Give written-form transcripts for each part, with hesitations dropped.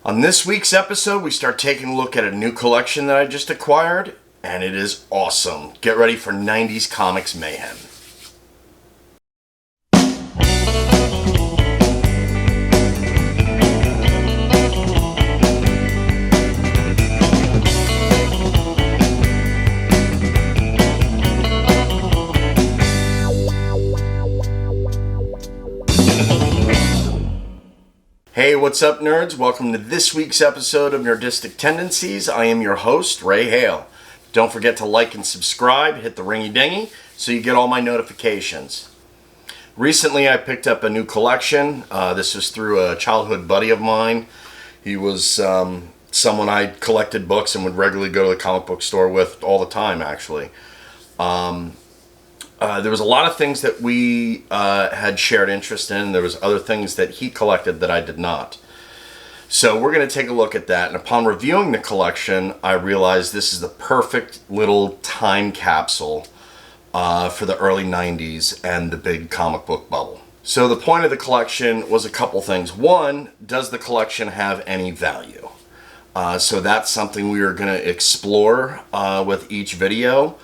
On this week's episode, we start taking a look at a new collection that I just acquired, and it is awesome. Get ready for 90's Comics Mayhem. Hey, what's up, nerds? Welcome to this week's episode of Nerdistic Tendencies. I am your host, Ray Hale. Don't forget to like and subscribe, hit the ringy dingy, so you get all my notifications. Recently, I picked up a new collection. This was through a childhood buddy of mine. He was someone I collected books and would regularly go to the comic book store with all the time, actually. There was a lot of things that we had shared interest in. There was other things that he collected that I did not. So we're going to take a look at that. And upon reviewing the collection, I realized this is the perfect little time capsule for the early 90s and the big comic book bubble. So the point of the collection was a couple things. One, does the collection have any value? So that's something we are going to explore with each video.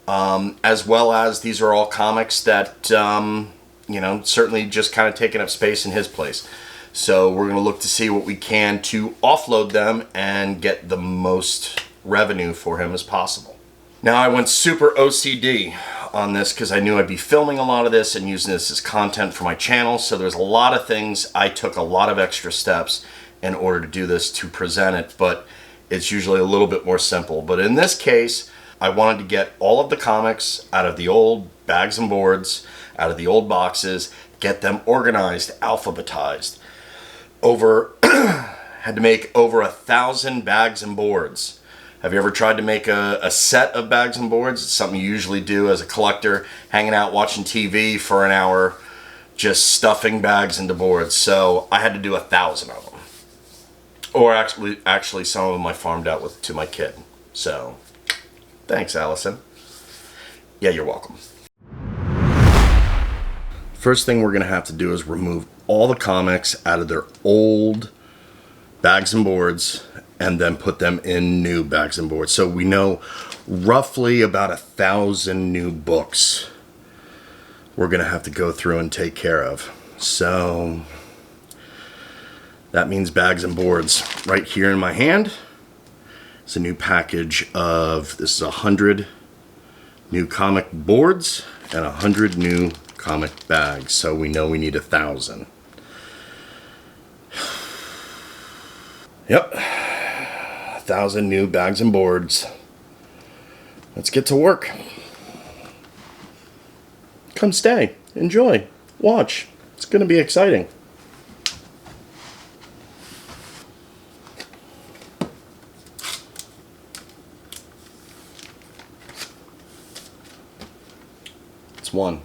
As well as these are all comics that, certainly just kind of taking up space in his place. So we're going to look to see what we can to offload them and get the most revenue for him as possible. Now, I went super OCD on this because I knew I'd be filming a lot of this and using this as content for my channel. So there's a lot of things. I took a lot of extra steps in order to do this, to present it, but it's usually a little bit more simple. But in this case, I wanted to get all of the comics out of the old bags and boards, out of the old boxes, get them organized, alphabetized. Had to make over 1,000 bags and boards. Have you ever tried to make a set of bags and boards? It's something you usually do as a collector, hanging out watching TV for an hour, just stuffing bags into boards. So I had to do 1,000 of them. Or actually some of them I farmed out to my kid. So thanks, Allison. Yeah, you're welcome. First thing we're going to have to do is remove all the comics out of their old bags and boards and then put them in new bags and boards. So we know roughly about 1,000 new books we're going to have to go through and take care of. So that means bags and boards. Right here in my hand, it's a new package of, this is 100 new comic boards and 100 new comic bags. So we know we need 1,000. Yep, 1,000 new bags and boards. Let's get to work. Come stay, enjoy, watch. It's going to be exciting. It's one.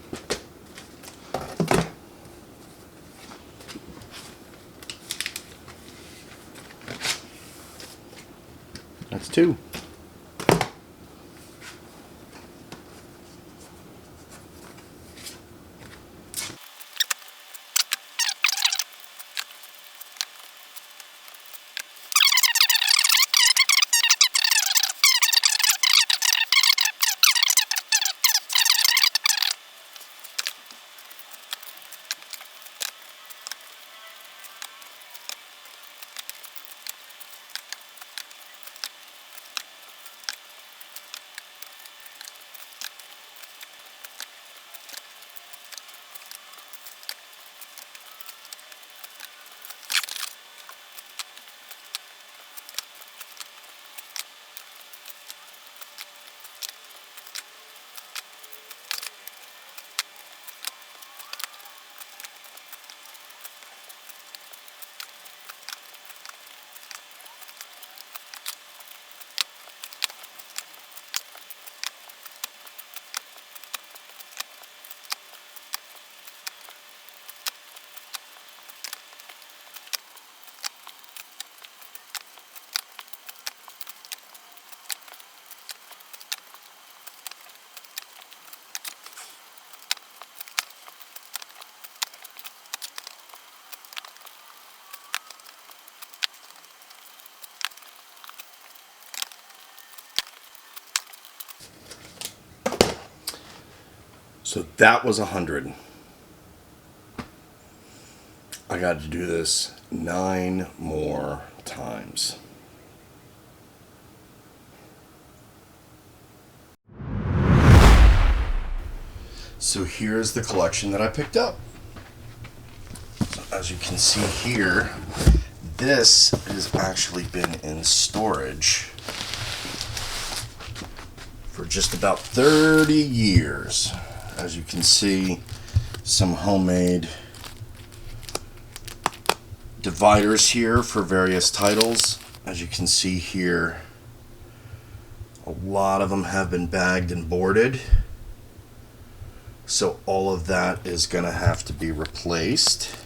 That's two. So that was 100. I got to do this 9 more times. So here's the collection that I picked up. So as you can see here, this has actually been in storage for just about 30 years. As you can see, some homemade dividers here for various titles. As you can see here, a lot of them have been bagged and boarded. So all of that is going to have to be replaced,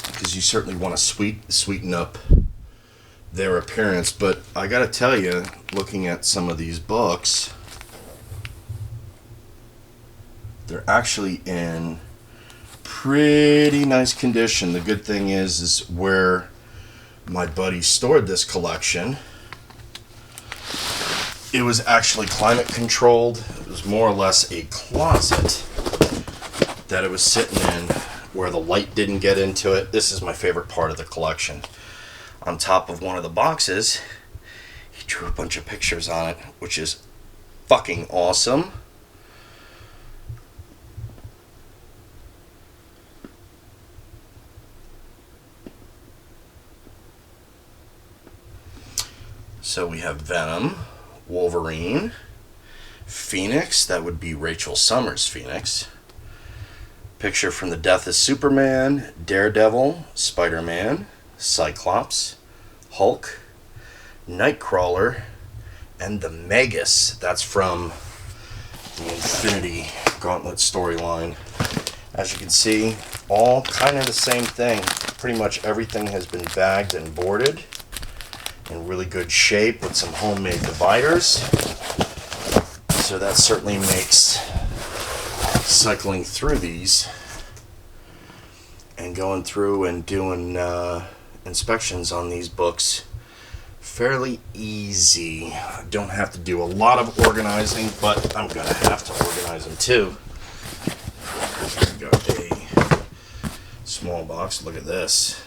because you certainly want to sweeten up their appearance. But I got to tell you, looking at some of these books, they're actually in pretty nice condition. The good thing is where my buddy stored this collection, it was actually climate controlled. It was more or less a closet that it was sitting in where the light didn't get into it. This is my favorite part of the collection. On top of one of the boxes, he drew a bunch of pictures on it, which is fucking awesome. So we have Venom, Wolverine, Phoenix, that would be Rachel Summers' Phoenix. Picture from The Death of Superman, Daredevil, Spider-Man, Cyclops, Hulk, Nightcrawler, and the Magus. That's from the Infinity Gauntlet storyline. As you can see, all kind of the same thing. Pretty much everything has been bagged and boarded in really good shape with some homemade dividers. So that certainly makes cycling through these and going through and doing inspections on these books fairly easy. I don't have to do a lot of organizing, but I'm gonna have to organize them too. We've got a small box. Look at this.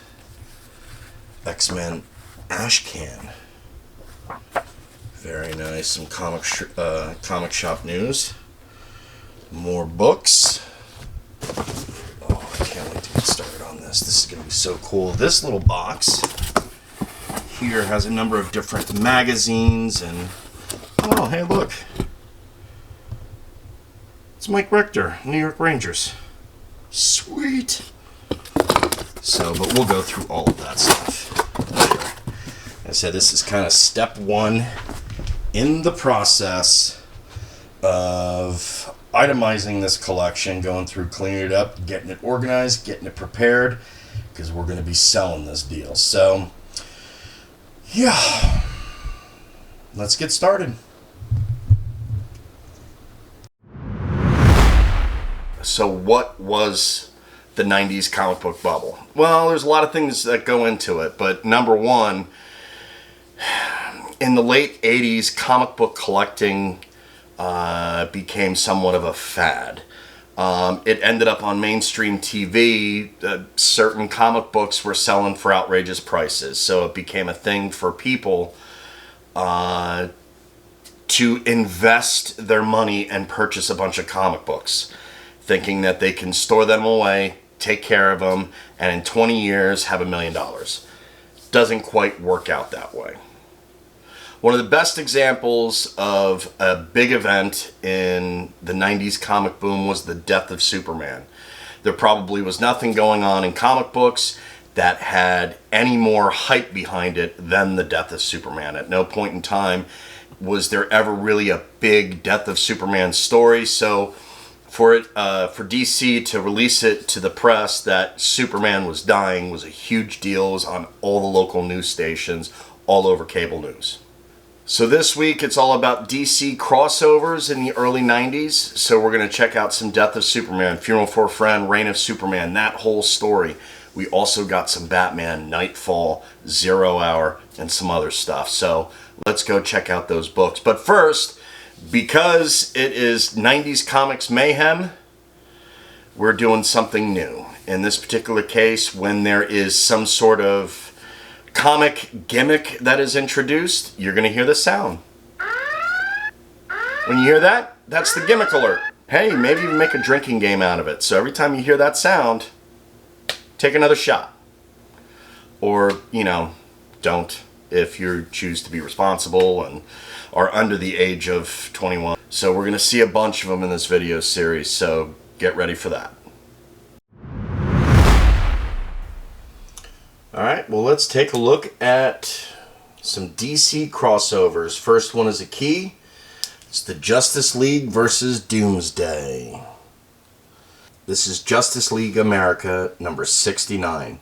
X-Men Ash Can. Very nice. Some comic shop news. More books. Oh, I can't wait to get started on this. This is going to be so cool. This little box here has a number of different magazines and... Oh, hey, look. It's Mike Richter, New York Rangers. Sweet. So, but we'll go through all of that stuff later. I said this is kind of step one in the process of itemizing this collection, going through, cleaning it up, getting it organized, getting it prepared, because we're going to be selling this deal. So, yeah, let's get started. So what was the 90s comic book bubble? Well, there's a lot of things that go into it, but number one, in the late 80s, comic book collecting became somewhat of a fad. It ended up on mainstream TV. Certain comic books were selling for outrageous prices, so it became a thing for people to invest their money and purchase a bunch of comic books, thinking that they can store them away, take care of them, and in 20 years have $1 million. Doesn't quite work out that way. One of the best examples of a big event in the 90s comic boom was the death of Superman. There probably was nothing going on in comic books that had any more hype behind it than the death of Superman. At no point in time was there ever really a big death of Superman story. So for DC to release it to the press that Superman was dying was a huge deal. It was on all the local news stations, all over cable news. So this week it's all about DC crossovers in the early 90s. So we're going to check out some Death of Superman, Funeral for a Friend, Reign of Superman, that whole story. We also got some Batman, Nightfall, Zero Hour, and some other stuff. So let's go check out those books. But first, Because it is 90s Comics Mayhem, we're doing something new. In this particular case, when there is some sort of comic gimmick that is introduced, you're going to hear the sound. When you hear that, that's the gimmick alert. Hey, maybe even make a drinking game out of it. So every time you hear that sound, take another shot. Or, you know, don't, if you choose to be responsible and are under the age of 21. So we're going to see a bunch of them in this video series, so get ready for that. Alright, well, let's take a look at some DC crossovers. First one is a key. It's the Justice League versus Doomsday. This is Justice League America number 69.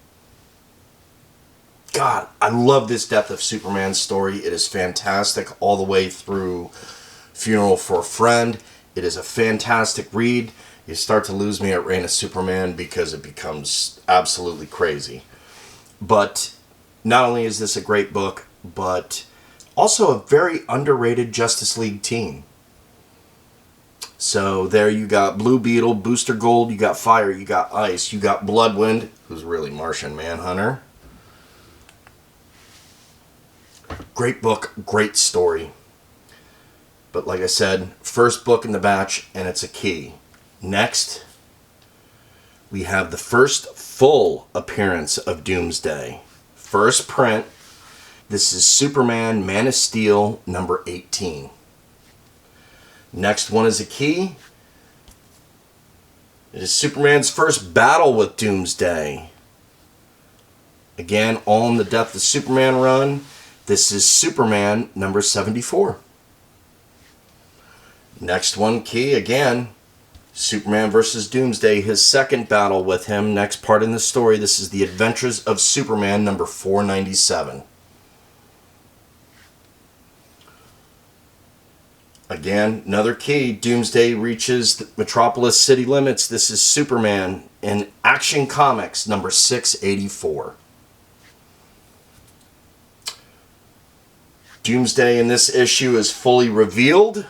God, I love this Death of Superman story. It is fantastic all the way through Funeral for a Friend. It is a fantastic read. You start to lose me at Reign of Superman because it becomes absolutely crazy. But not only is this a great book, but also a very underrated Justice League team. So there you got Blue Beetle, Booster Gold, you got Fire, you got Ice, you got Bloodwind, who's really Martian Manhunter. Great book, great story. But like I said, first book in the batch, and it's a key. Next, we have the first full appearance of Doomsday. First print. This is Superman Man of Steel number 18. Next one is a key. It is Superman's first battle with Doomsday. Again, all in the Death of Superman run. This is Superman number 74. Next one, key again. Superman versus Doomsday, his second battle with him. Next part in the story, this is The Adventures of Superman number 497. Again, another key. Doomsday reaches the Metropolis city limits. This is Superman in Action Comics number 684. Doomsday in this issue is fully revealed.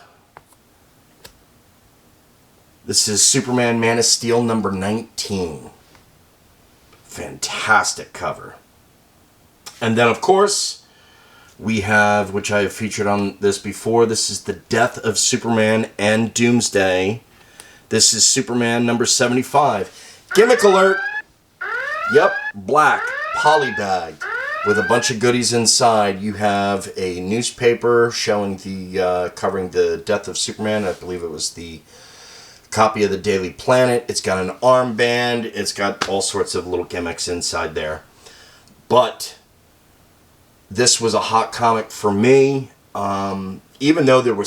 This is Superman Man of Steel number 19. Fantastic cover. And then, of course, we have, which I have featured on this before, this is The Death of Superman and Doomsday. This is Superman number 75. Gimmick alert! Yep, black, polybagged, with a bunch of goodies inside. You have a newspaper showing the, covering the death of Superman. I believe it was the copy of the Daily Planet. It's got an armband. It's got all sorts of little gimmicks inside there. But this was a hot comic for me. Even though there were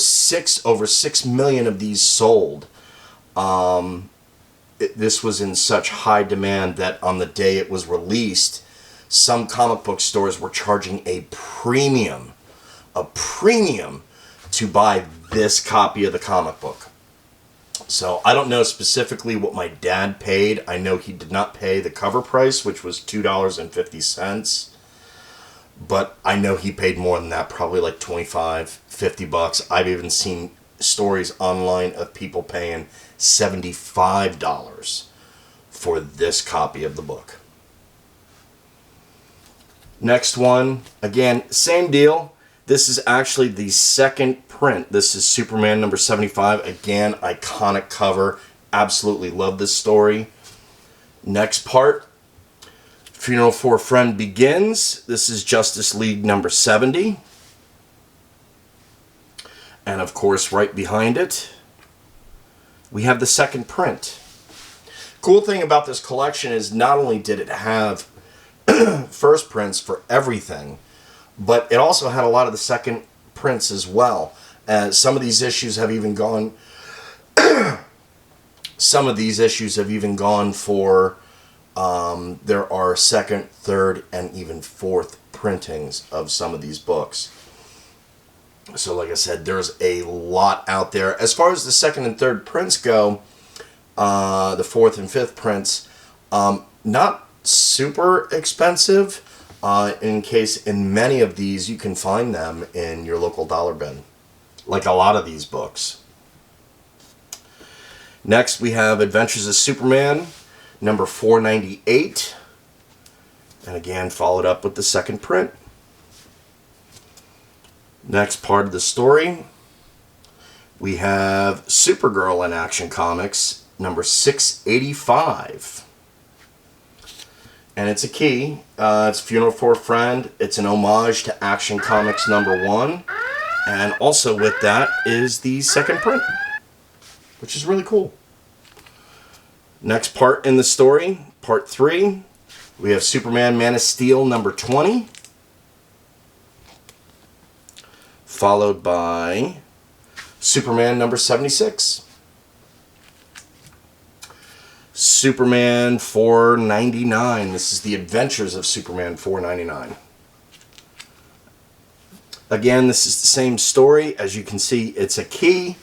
over 6 million of these sold, this was in such high demand that on the day it was released, some comic book stores were charging a premium to buy this copy of the comic book. So I don't know specifically what my dad paid. I know he did not pay the cover price, which was $2.50. But I know he paid more than that, probably like $25, $50. I've even seen stories online of people paying $75 for this copy of the book. Next one, again, same deal. This is actually the second print. This is Superman number 75. Again, iconic cover. Absolutely love this story. Next part, Funeral for a Friend begins. This is Justice League number 70. And of course, right behind it, we have the second print. Cool thing about this collection is not only did it have first prints for everything, but it also had a lot of the second prints as well. Some of these issues have even gone for there are second, third, and even fourth printings of some of these books. So like I said, there's a lot out there. As far as the second and third prints go, the fourth and fifth prints, not super expensive. In many of these, you can find them in your local dollar bin. like a lot of these books. Next, we have Adventures of Superman, number 498. And again, followed up with the second print. Next part of the story, we have Supergirl in Action Comics, number 685. And it's a key. It's Funeral for a Friend. It's an homage to Action Comics number 1. And also with that is the second print, which is really cool. Next part in the story, part 3, we have Superman Man of Steel number 20. Followed by Superman number 76. Superman 499. This is the Adventures of Superman 499. Again, this is the same story. As you can see, it's a key.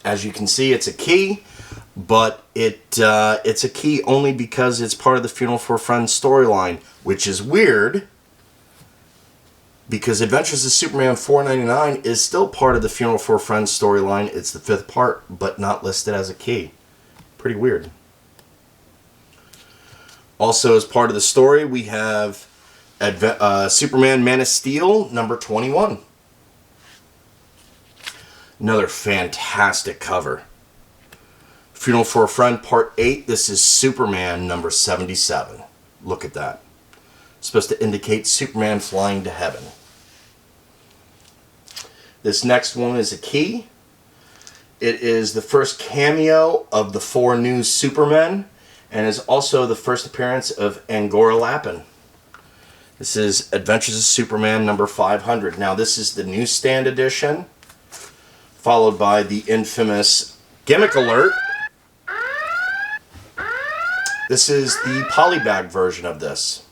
As you can see, it's a key, but it's a key only because it's part of the Funeral for a Friend storyline, which is weird, because Adventures of Superman 499 is still part of the Funeral for a Friend storyline. It's the 5th part, but not listed as a key. Pretty weird. Also, as part of the story, we have Superman Man of Steel number 21. Another fantastic cover. Funeral for a Friend part 8. This is Superman number 77. Look at that. Supposed to indicate Superman flying to heaven. This next one is a key. It is the first cameo of the 4 new Supermen, and is also the first appearance of Angora Lappin. This is Adventures of Superman number 500. Now this is the newsstand edition, followed by the infamous Gimmick Alert. This is the polybag version of this.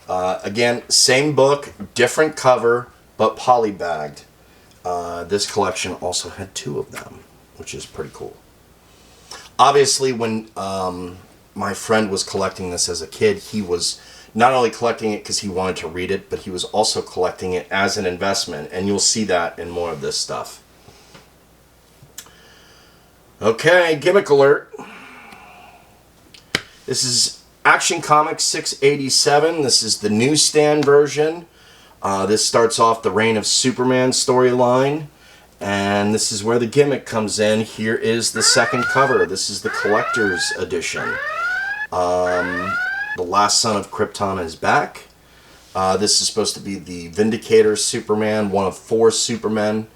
Again, same book, different cover, but polybagged. This collection also had 2 of them, which is pretty cool. Obviously, when my friend was collecting this as a kid, he was not only collecting it because he wanted to read it, but he was also collecting it as an investment, and you'll see that in more of this stuff. Okay, Gimmick Alert. This is Action Comics 687. This is the newsstand version. This starts off the Reign of Superman storyline, and this is where the gimmick comes in. Here is the second cover. This is the collector's edition. The last son of Krypton is back. This is supposed to be the Vindicator Superman, one of 4 Supermen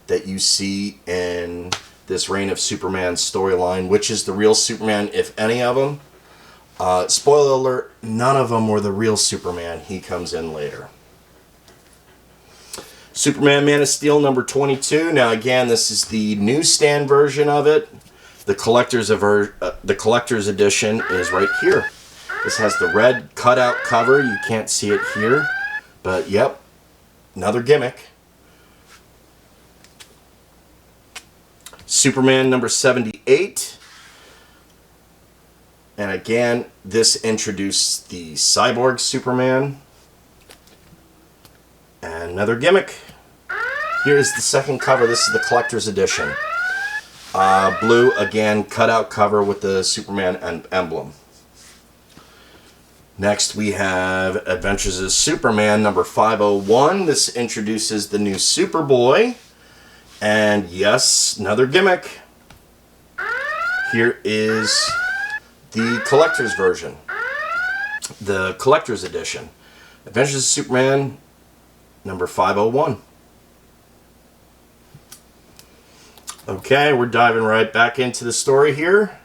that you see in this Reign of Superman storyline. Which is the real Superman, if any of them? Spoiler alert, none of them were the real Superman. He comes in later. Superman Man of Steel number 22. Now again, this is the newsstand version of it. The collector's edition is right here. This has the red cutout cover. You can't see it here, but yep, another gimmick. Superman number 78. And again, this introduced the Cyborg Superman. And another gimmick. Here's the second cover. This is the collector's edition. Blue, again, cutout cover with the Superman emblem. Next we have Adventures of Superman number 501. This introduces the new Superboy. And yes, another gimmick. Here is the collector's version. The collector's edition. Adventures of Superman number 501. Okay, we're diving right back into the story here.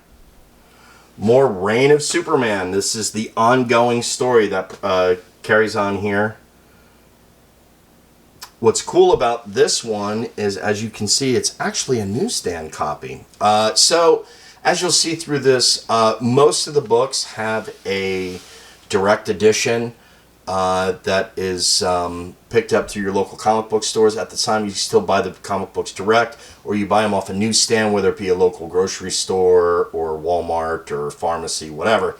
More Reign of Superman. This is the ongoing story that carries on here. What's cool about this one is, as you can see, it's actually a newsstand copy. So, as you'll see through this, most of the books have a direct edition that is picked up through your local comic book stores. At the time, you still buy the comic books direct, or you buy them off a newsstand, whether it be a local grocery store or Walmart or pharmacy, whatever.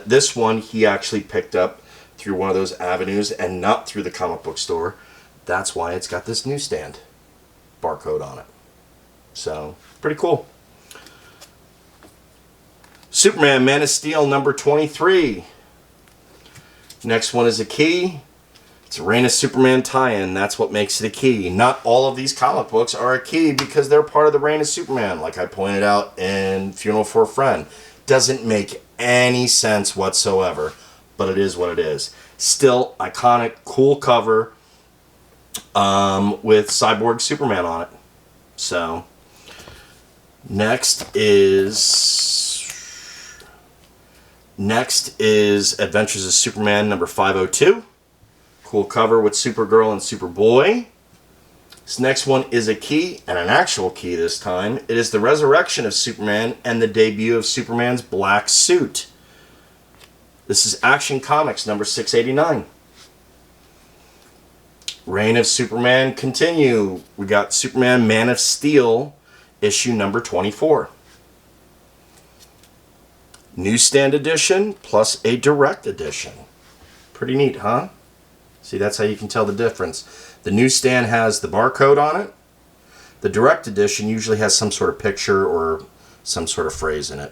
This one he actually picked up through one of those avenues and not through the comic book store. that's why it's got this newsstand barcode on it. So, pretty cool. Superman Man of Steel number 23. Next one is a key. It's a Reign of Superman tie-in. That's what makes it a key. Not all of these comic books are a key because they're part of the Reign of Superman, like I pointed out in Funeral for a Friend. Doesn't make any sense whatsoever, but it is what it is. Still iconic, cool cover with Cyborg Superman on it. So, next is Adventures of Superman number 502. Cool cover with Supergirl and Superboy. This next one is a key, and an actual key this time. It is the resurrection of Superman and the debut of Superman's black suit. This is Action Comics number 689. Reign of Superman continue. We got Superman Man of Steel issue number 24. Newsstand edition plus a direct edition. Pretty neat, huh? See, that's how you can tell the difference. The newsstand has the barcode on it. The direct edition usually has some sort of picture or some sort of phrase in it.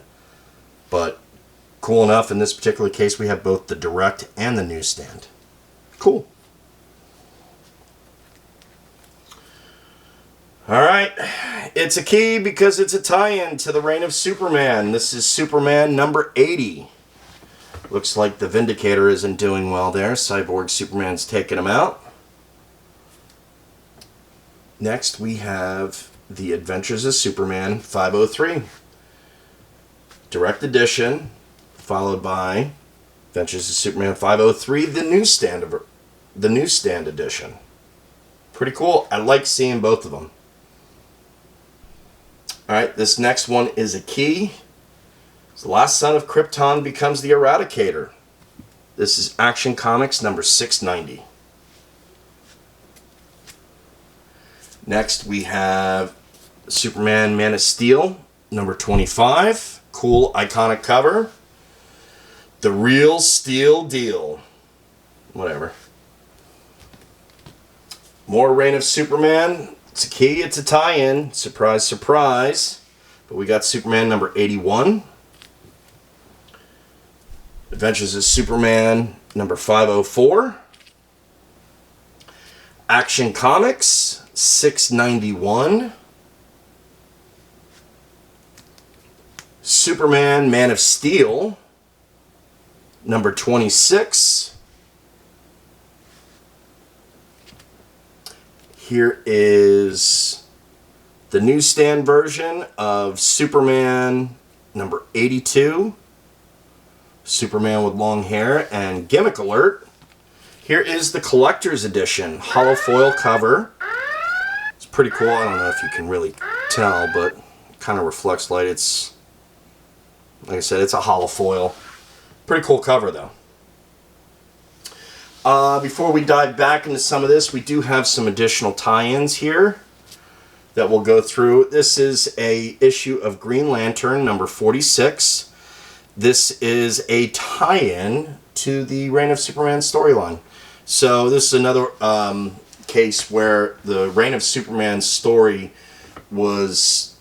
But cool enough, in this particular case, we have both the direct and the newsstand. Cool. Alright, it's a key because it's a tie-in to the Reign of Superman. This is Superman number 80. Looks like the Vindicator isn't doing well there. Cyborg Superman's taking him out. Next we have The Adventures of Superman 503. Direct edition, followed by Adventures of Superman 503, the newsstand edition. Pretty cool. I like seeing both of them. Alright, this next one is a key. The last son of Krypton becomes the Eradicator. This is Action Comics number 690. Next we have Superman Man of Steel number 25. Cool iconic cover. The Real Steel Deal. Whatever. More Reign of Superman. It's a key, it's a tie-in. Surprise, surprise. But we got Superman number 81. Adventures of Superman number 504. Action Comics 691. Superman Man of Steel number 26. Here is the newsstand version of Superman number 82. Superman with long hair, and gimmick alert. Here is the collector's edition, hollow foil cover. It's pretty cool. I don't know if you can really tell, but it kind of reflects light. It's, like I said, it's a hollow foil. Pretty cool cover though. Before we dive back into some of this, we do have some additional tie-ins here that we'll go through. This is a issue of Green Lantern number 46. This is a tie-in to the Reign of Superman storyline. So this is another case where the Reign of Superman story was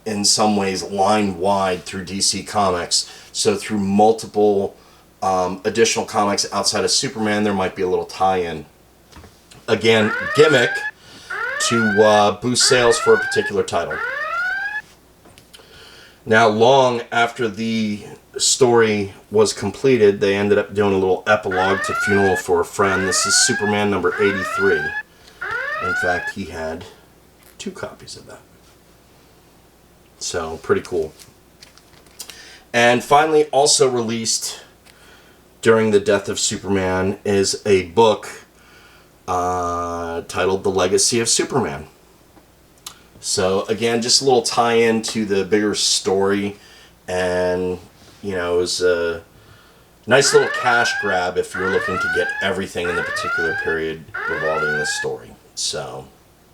in some ways line-wide through DC Comics. So through multiple additional comics outside of Superman, there might be a little tie-in. Again, gimmick to boost sales for a particular title. Now, long after the story was completed, they ended up doing a little epilogue to Funeral for a Friend. This is Superman number 83. In fact, he had 2 copies of that. So, pretty cool. And finally, also released during the death of Superman is a book titled The Legacy of Superman. So again, just a little tie-in to the bigger story, and you know, it was a nice little cash grab if you're looking to get everything in the particular period revolving this story. So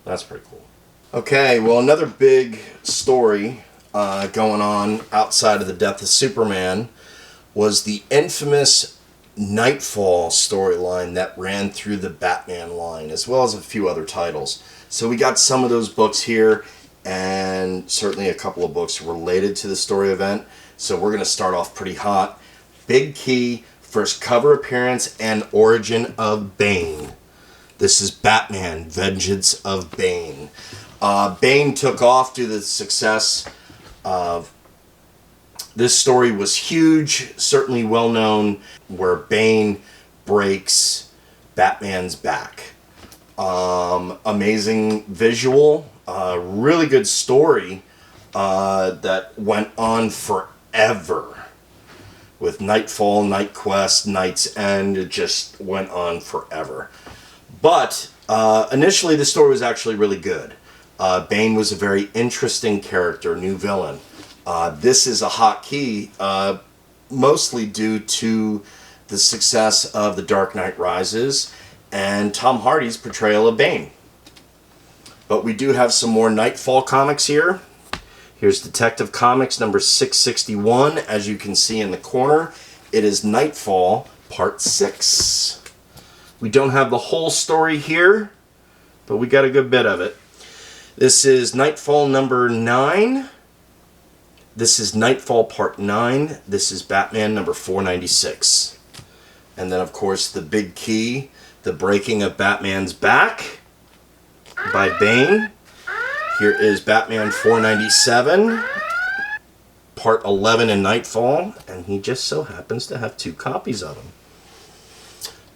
that's pretty cool. Okay, well, another big story going on outside of the death of Superman was the infamous Nightfall storyline that ran through the Batman line, as well as a few other titles. So we got some of those books here, and certainly a couple of books related to the story event. So we're going to start off pretty hot. Big Key, first cover appearance and origin of Bane. This is Batman, Vengeance of Bane. Bane took off due to the success of... This story was huge, certainly well known, where Bane breaks Batman's back. Amazing visual, really good story that went on forever. With Nightfall, Night Quest, Night's End, it just went on forever. But initially the story was actually really good. Bane was a very interesting character, new villain. This is a hot key, mostly due to the success of The Dark Knight Rises and Tom Hardy's portrayal of Bane. But we do have some more Nightfall comics here. Here's Detective Comics number 661. As you can see in the corner, it is Nightfall Part 6. We don't have the whole story here, but we got a good bit of it. This is Nightfall number 9. This is Nightfall Part 9. This is Batman number 496. And then, of course, the big key, the breaking of Batman's back by Bane. Here is Batman 497, Part 11 in Nightfall, and he just so happens to have 2 copies of him.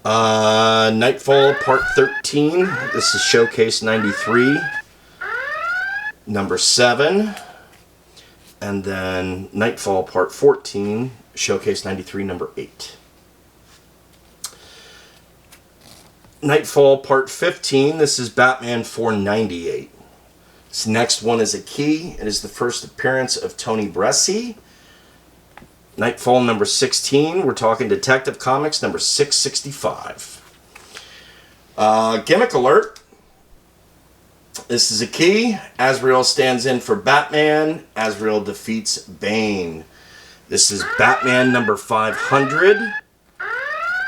Nightfall Part 13, this is Showcase 93, number 7. And then Nightfall Part 14, Showcase 93, number 8. Nightfall Part 15, this is Batman 498. This next one is a key. It is the first appearance of Tony Bresci. Nightfall number 16, we're talking Detective Comics number 665. Gimmick alert. This is a key. Azrael stands in for Batman. Azrael defeats Bane. This is Batman number 500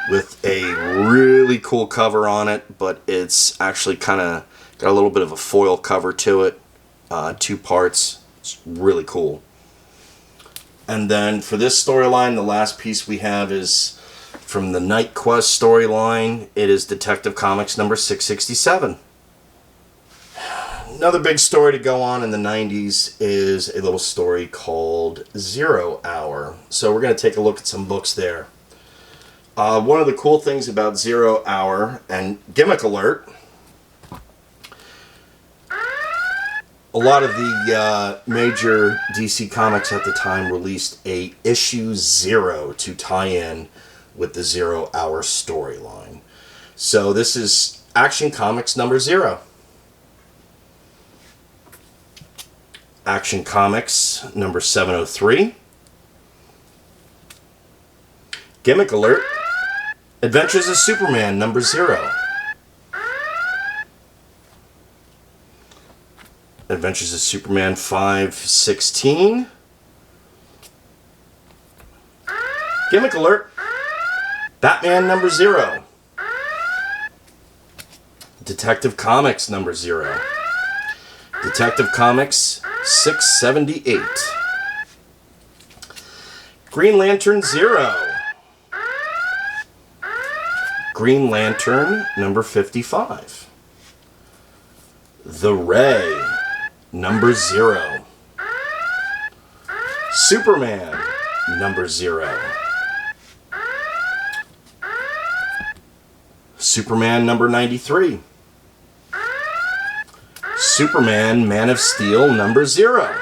with a really cool cover on it, but it's actually kind of got a little bit of a foil cover to it. 2 parts. It's really cool. And then for this storyline, the last piece we have is from the Night Quest storyline. It is Detective Comics number 667. Another big story to go on in the 90s is a little story called 0 Hour. So we're going to take a look at some books there. One of the cool things about 0 Hour, and gimmick alert, a lot of the major DC Comics at the time released a issue 0 to tie in with the 0 Hour storyline. So this is Action Comics number 0. Action Comics number 703. Gimmick alert. Adventures of Superman number 0. Adventures of Superman 516. Gimmick alert. Batman number 0. Detective Comics number 0. Detective Comics 678. Green Lantern 0. Green Lantern number 55. The Ray number 0. Superman number 0. Superman number 93. Superman Man of Steel number 0.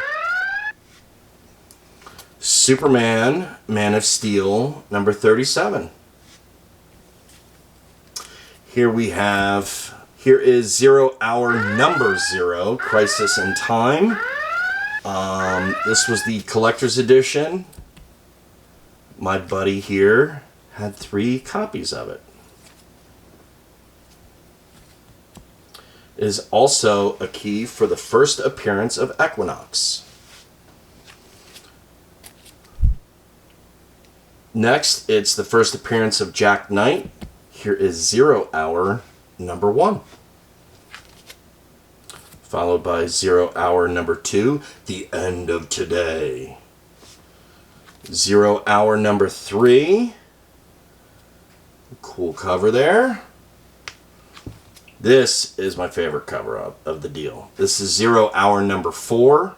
Superman Man of Steel number 37. Here is 0 Hour number 0, Crisis in Time. This was the collector's edition. My buddy here had 3 copies of it. It is also a key for the first appearance of Equinox. Next, it's the first appearance of Jack Knight. Here is 0 Hour number 1. Followed by 0 Hour number 2, The End of Today. 0 Hour number 3. Cool cover there. This is my favorite cover of the deal. This is 0 Hour number 4.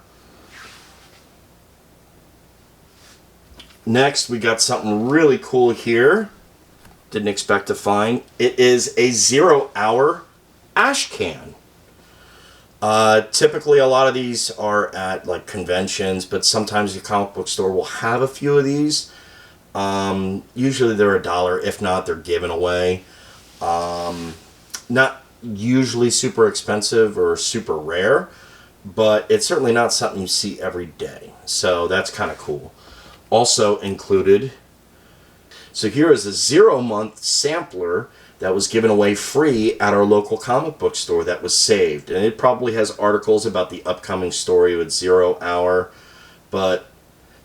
Next, we got something really cool here. Didn't expect to find. It is a 0 Hour ash can. Typically, a lot of these are at like conventions, but sometimes your comic book store will have a few of these. Usually they're $1. If not, they're given away. Not usually super expensive or super rare, but it's certainly not something you see every day. So that's kind of cool. Also included, so here is a 0-month sampler that was given away free at our local comic book store that was saved. And it probably has articles about the upcoming story with 0 Hour, but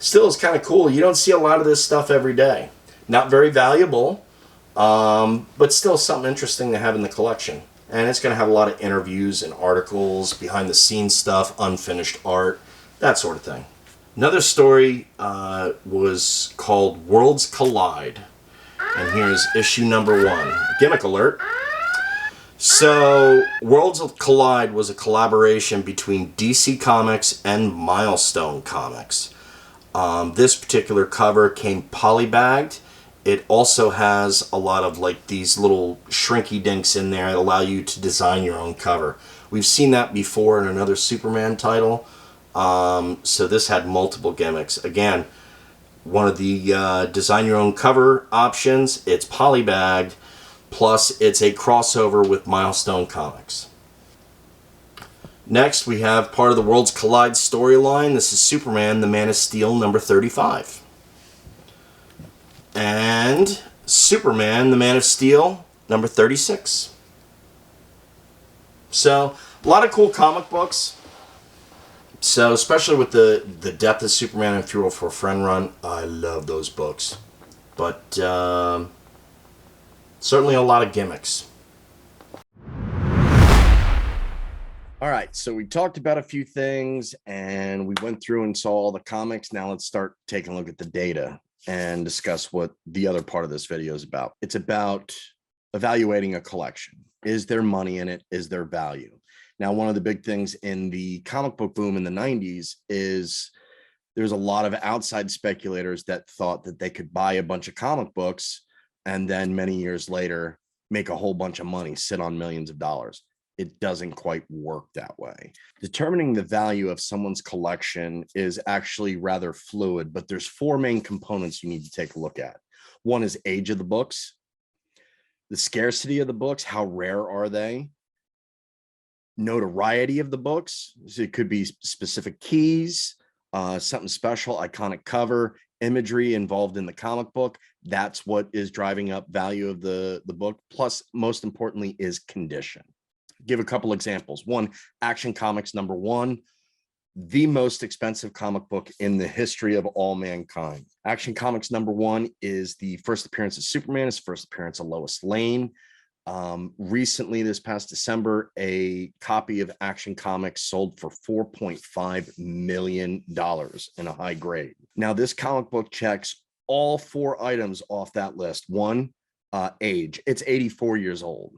still it's kind of cool. You don't see a lot of this stuff every day. Not very valuable, but still something interesting to have in the collection. And it's going to have a lot of interviews and articles, behind the scenes stuff, unfinished art, that sort of thing. Another story was called Worlds Collide. And here's issue number 1. Gimmick alert. So, Worlds Collide was a collaboration between DC Comics and Milestone Comics. This particular cover came polybagged. It also has a lot of like these little shrinky dinks in there that allow you to design your own cover. We've seen that before in another Superman title. So this had multiple gimmicks. Again, one of the design your own cover options. It's polybagged, plus it's a crossover with Milestone Comics. Next, we have part of the Worlds Collide storyline. This is Superman, the Man of Steel, number 35. And Superman, the Man of Steel, number 36. So, a lot of cool comic books. So, especially with the Death of Superman and Fuel for a Friend run, I love those books. But certainly a lot of gimmicks. All right, so we talked about a few things, and we went through and saw all the comics. Now let's start taking a look at the data and discuss what the other part of this video is about. It's about evaluating a collection. Is there money in it? Is there value? Now, one of the big things in the comic book boom in the 90s is there's a lot of outside speculators that thought that they could buy a bunch of comic books and then many years later make a whole bunch of money, sit on millions of dollars. It doesn't quite work that way. Determining the value of someone's collection is actually rather fluid, but there's 4 main components you need to take a look at. One is age of the books, the scarcity of the books, how rare are they? Notoriety of the books, so it could be specific keys, something special, iconic cover, imagery involved in the comic book. That's what is driving up value of the book. Plus, most importantly, is condition. Give a couple examples. One, Action Comics number 1, the most expensive comic book in the history of all mankind. Action Comics number 1 is the first appearance of Superman, his first appearance of Lois Lane. Recently, this past December, a copy of Action Comics sold for $4.5 million in a high grade. Now, this comic book checks all 4 items off that list. 1, age. It's 84 years old.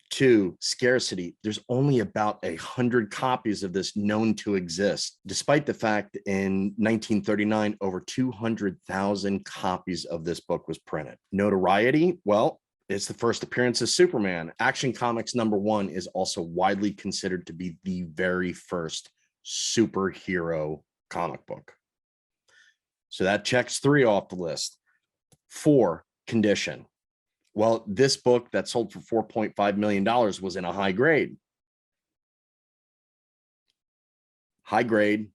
2, scarcity. There's only about 100 copies of this known to exist, despite the fact in 1939, over 200,000 copies of this book was printed. Notoriety, well, it's the first appearance of Superman. Action Comics number 1 is also widely considered to be the very first superhero comic book. So that checks 3 off the list. 4, condition. Well, this book that sold for $4.5 million was in a high grade. High grade,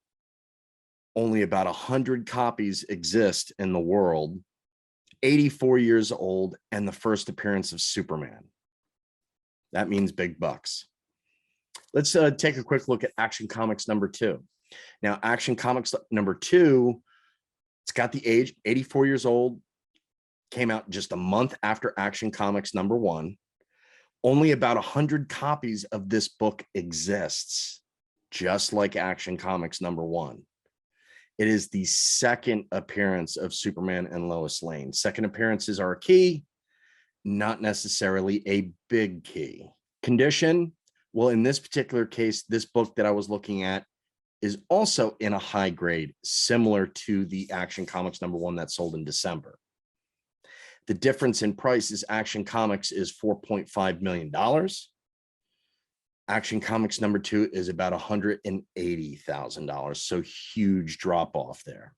only about 100 copies exist in the world. 84 years old, and the first appearance of Superman. That means big bucks. Let's take a quick look at Action Comics number 2. Now, Action Comics number 2, it's got the age, 84 years old, came out just a month after Action Comics #1. Only about 100 copies of this book exists, just like Action Comics #1. It is the second appearance of Superman and Lois Lane. Second appearances are a key, not necessarily a big key. Condition, well, in this particular case, this book that I was looking at is also in a high grade, similar to the Action Comics #1 that sold in December. The difference in price is Action Comics is $4.5 million. Action Comics #2 is about $180,000. So huge drop off there.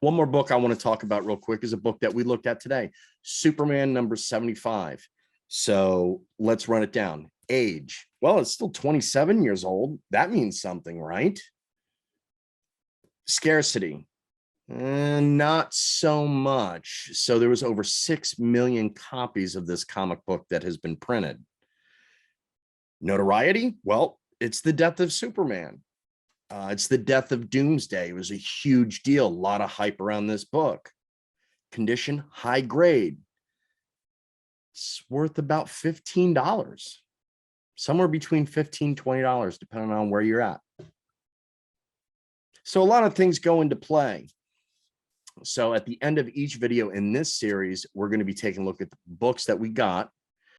One more book I want to talk about real quick is a book that we looked at today, Superman #75. So let's run it down. Age, well, it's still 27 years old. That means something, right? Scarcity, not so much. So there was over 6 million copies of this comic book that has been printed. Notoriety, well, it's the death of Superman. It's the death of Doomsday. It was a huge deal. A lot of hype around this book. Condition, high grade. It's worth about $15. Somewhere between $15 and $20, depending on where you're at. So a lot of things go into play. So at the end of each video in this series, we're going to be taking a look at the books that we got,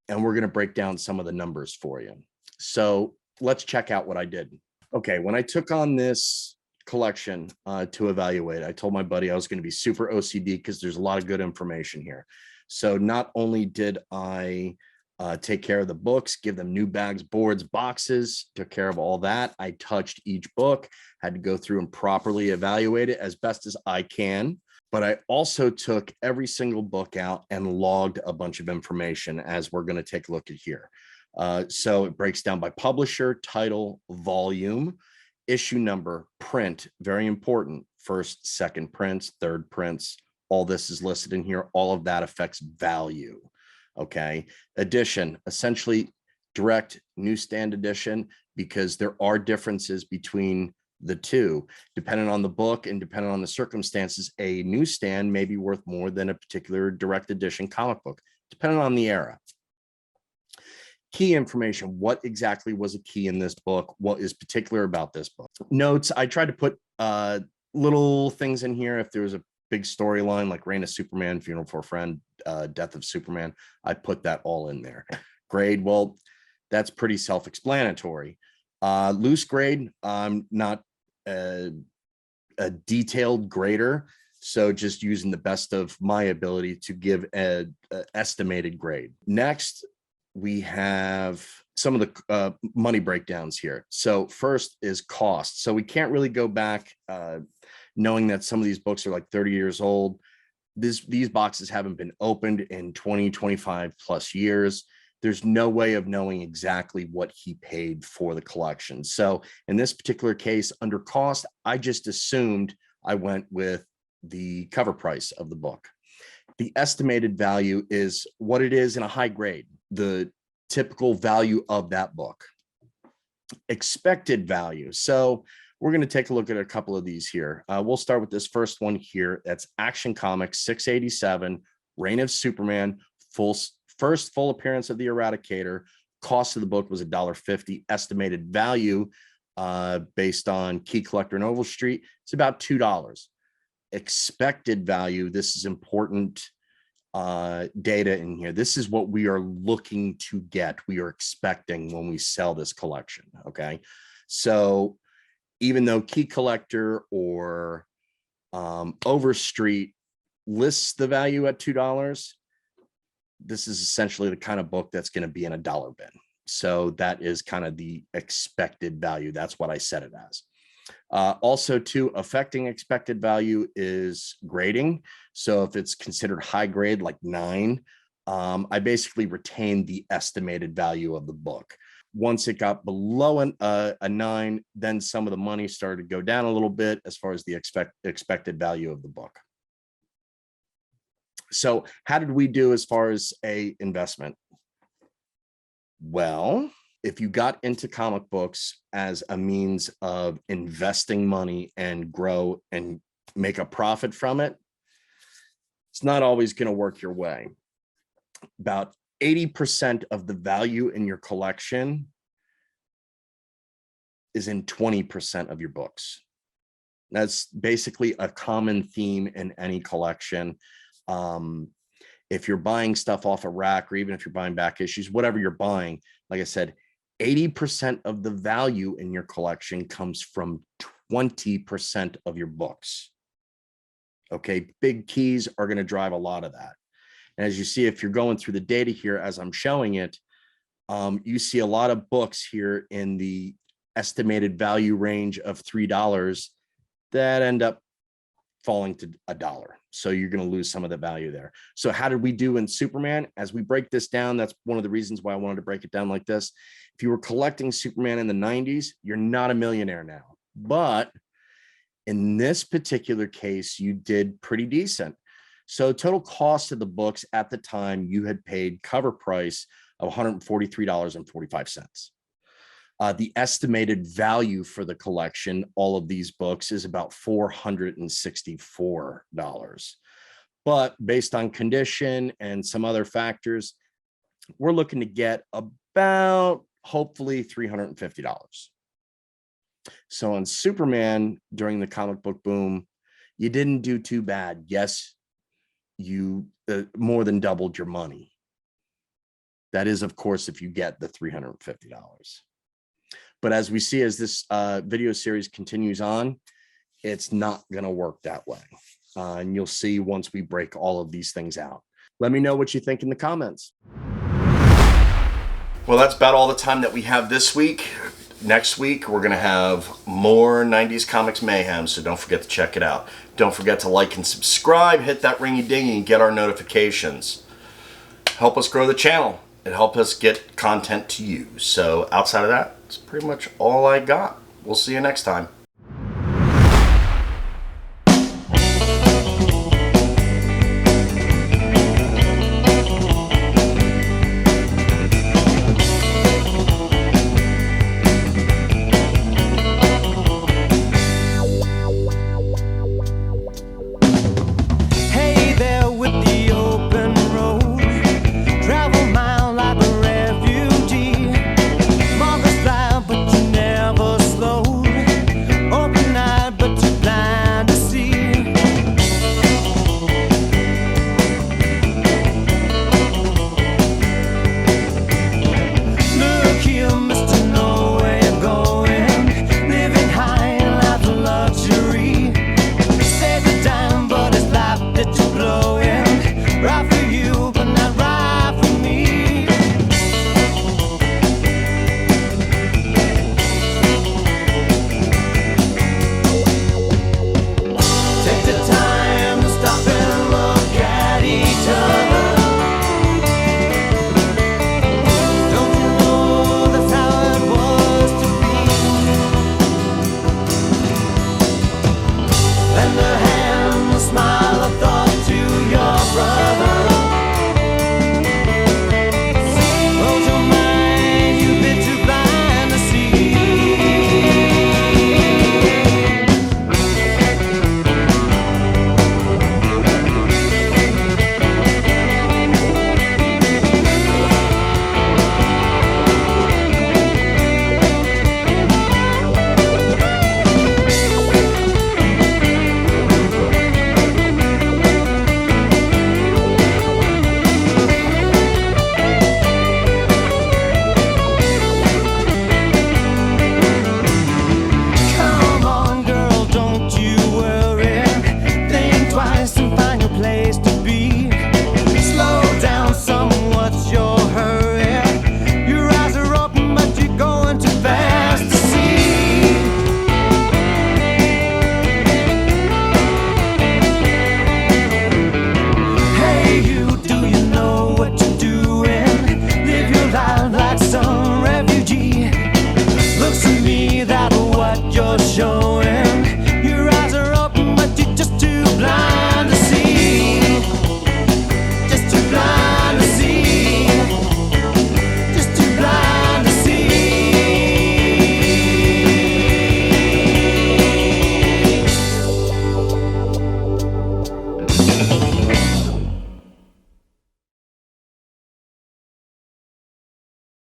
and we're going to break down some of the numbers for you. So let's check out what I did. Okay, when I took on this collection to evaluate, I told my buddy I was going to be super OCD because there's a lot of good information here. So not only did I take care of the books, give them new bags, boards, boxes, took care of all that. I touched each book, had to go through and properly evaluate it as best as I can. But I also took every single book out and logged a bunch of information, as we're going to take a look at here. So it breaks down by publisher, title, volume, issue number, print, very important, first, second prints, third prints, all this is listed in here. All of that affects value. Okay. Edition, essentially direct newsstand edition, because there are differences between the two. Depending on the book and depending on the circumstances, a newsstand may be worth more than a particular direct edition comic book, depending on the era. Key information, what exactly was a key in this book? What is particular about this book? Notes, I tried to put little things in here. If there was a big storyline like Reign of Superman, Funeral for a Friend, Death of Superman, I put that all in there. Grade, well, that's pretty self-explanatory. Loose grade, I'm not a detailed grader, so just using the best of my ability to give an estimated grade. Next, we have some of the money breakdowns here. So first is cost. So we can't really go back knowing that some of these books are like 30 years old. These boxes haven't been opened in 20, 25 plus years. There's no way of knowing exactly what he paid for the collection. So in this particular case, under cost, I just assumed I went with the cover price of the book. The estimated value is what it is in a high grade, the typical value of that book. Expected value. So we're going to take a look at a couple of these here. We'll start with this first one here. That's Action Comics 687, Reign of Superman, first full appearance of the Eradicator. Cost of the book was $1.50. Estimated value based on Key Collector and Oval Street, it's about $2. Expected value, this is important data in here. This is what we are looking to get, we are expecting when we sell this collection. Okay, so even though Key Collector or Overstreet lists the value at $2, this is essentially the kind of book that's going to be in a dollar bin. So that is kind of the expected value. That's what I set it as. Also, too, affecting expected value is grading. So if it's considered high grade, like 9, I basically retained the estimated value of the book. Once it got below a 9, then some of the money started to go down a little bit as far as the expected value of the book. So how did we do as far as a investment? Well, if you got into comic books as a means of investing money and grow and make a profit from it, It's not always going to work your way. About 80% of the value in your collection is in 20% of your books. That's basically a common theme in any collection. If you're buying stuff off a rack, or even if you're buying back issues, whatever you're buying, like I said, 80% of the value in your collection comes from 20% of your books. Okay, big keys are going to drive a lot of that. And as you see, if you're going through the data here, as I'm showing it, you see a lot of books here in the estimated value range of $3 that end up falling to $1. So you're going to lose some of the value there. So how did we do in Superman? As we break this down, that's one of the reasons why I wanted to break it down like this. If you were collecting Superman in the 90s, you're not a millionaire now. But in this particular case, you did pretty decent. So total cost of the books at the time, you had paid cover price of $143.45. The estimated value for the collection, all of these books, is about $464. But based on condition and some other factors, we're looking to get about, hopefully, $350. So on Superman, during the comic book boom, you didn't do too bad. Yes, you more than doubled your money. That is, of course, if you get the $350. But as we see, as this video series continues on, it's not going to work that way. And you'll see once we break all of these things out. Let me know what you think in the comments. Well, that's about all the time that we have this week. Next week, we're going to have more 90s Comics Mayhem, so don't forget to check it out. Don't forget to like and subscribe, hit that ringy-dingy, and get our notifications. Help us grow the channel. It helps us get content to you. So outside of that, that's pretty much all I got. We'll see you next time.